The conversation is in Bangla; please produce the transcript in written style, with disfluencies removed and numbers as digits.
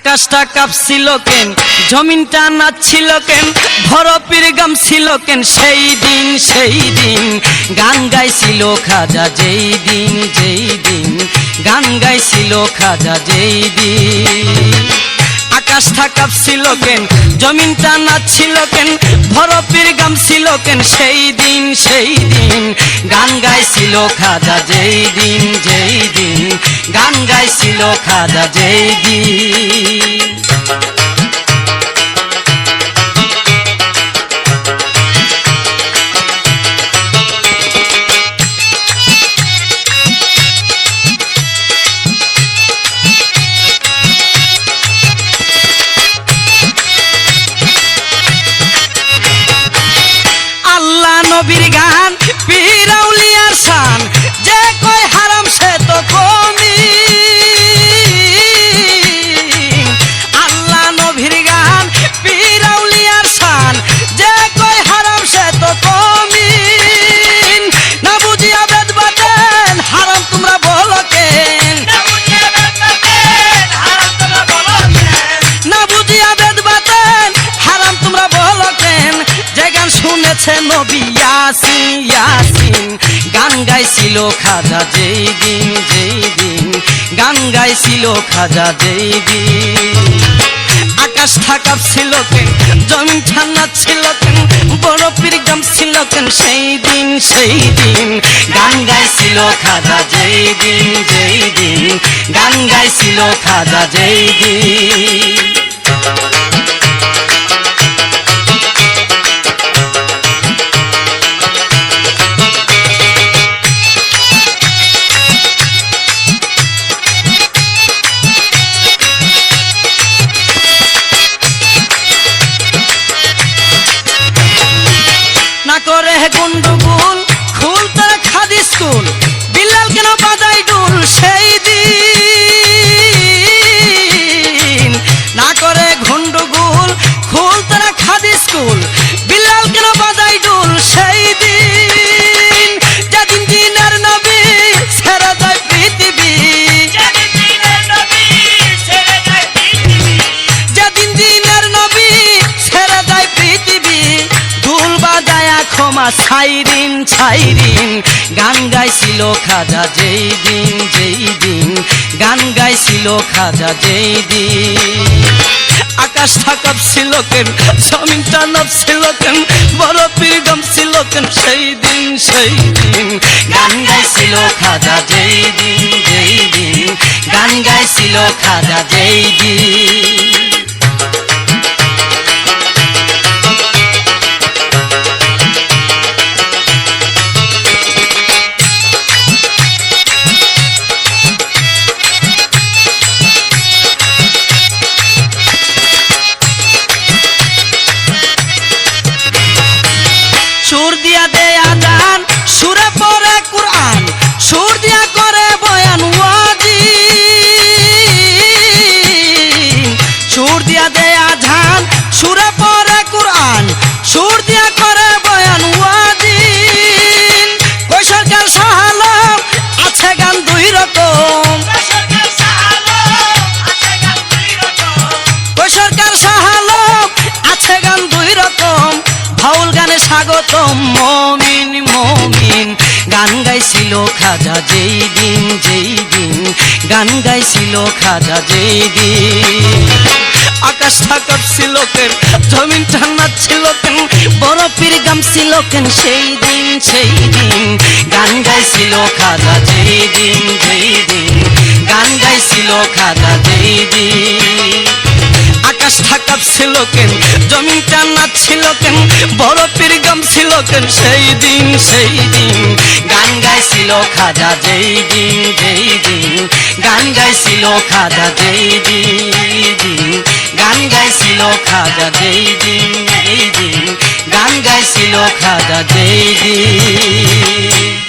আকাশটা কাঁপছিল কেন, জমিনটা নাচছিল কেন, বরফের গামছিল কেন, সেই দিন গান গাইছিল খাজা যেই দিন গান গাইছিল খাজা যেই দিন। আকাশটা কাঁপছিল কেন, জমিনটা নাচছিল কেন, বরফের গামছিল কেন, সেই দিন গান গাইছিল খাজা যেই দিন গান গাইছিল খাজা যেই দিন। নবীর গান পীর আউলিয়ার শান, যে কয় হারাম সে তো কমি। আল্লাহ নবীর গান পীর আউলিয়ার শান, যে কয় হারাম সে তো কমি। না বুঝিয়া বেদ বাতেন হারাম তোমরা বলো কেন, না বুঝিয়া বেদ বাতেন হারাম তোমরা বলো কেন। যে গান শুনেছে নবী ইয়াসিন গান গাইছিল খাজা যেই দিন গান গাইছিল খাজা যেই দিন। আকাশটা কাঁপছিল কেন, জমিনটা নাচছিল কেন, বরফের গামছিল কেন, সেই দিন গান গাইছিল খাজা যেই দিন গান গাইছিল খাজা যেই দিন। করে গন্ডগোল খুল তারা খাদি স্কুল, বিলাল কেন বাজাই ডুল সেই দিন। না করে গন্ডগোল খুল তারা খাদি স্কুল, বিলাল কেন বাজাই ডুল সেই দিন। যেদিন দিনের নবী ছেড়ে যায় পৃথিবী, যেদিন দিনের নবী ছেড়ে যায় পৃথিবী, ঢোল বাজায়া ক্ষমা ছাইরিন গান গাইছিল খাজা যেই দিন গান গাইছিল খাজা যেই দিন। আকাশটা কাঁপছিল কেন, জমিনটা নাচছিল কেন, বরফের গামছিল কেন, সেই দিন গান গাইছিল খাজা যেই দিন গান গাইছিল খাজা যেই দিন। সুর দিয়া দে আজান, সুরে পড়ে কুরআন, সুর দিয়া করে বয়ান ওয়াজিব। সুর দিয়া দে আজান, সুরে পড়ে কুরআন, সুর দিয়া করে বয়ান ওয়াজিব। কই সরকার সাহালম আছে গান দুই রকম, কই সরকার সাহালম আছে গান দুই রকম। ভাউল গানে স্বাগতম মমিন গান গাইছিল খাজা যেই দিন গান গাইছিল খাজা যেই দিন। আকাশটা কাঁপছিল কেন, জমিনটা নাচছিল কেন, বরফের গামছিল কেন, সেই দিন গান গাইছিল খাজা যেই দিন গান গাইছিল খাজা যেই দিন। আকাশটা কাঁপছিল কেন, জমিনটা নাচছিল কেন, বরফের গামছিল কেন, সেই দিন গান গাইছিল খাজা যেই দিন গান গাইছিল খাজা যেই দিন গান গাইছিল খাজা যেই দিন গান গাইছিল খাজা যেই দিন।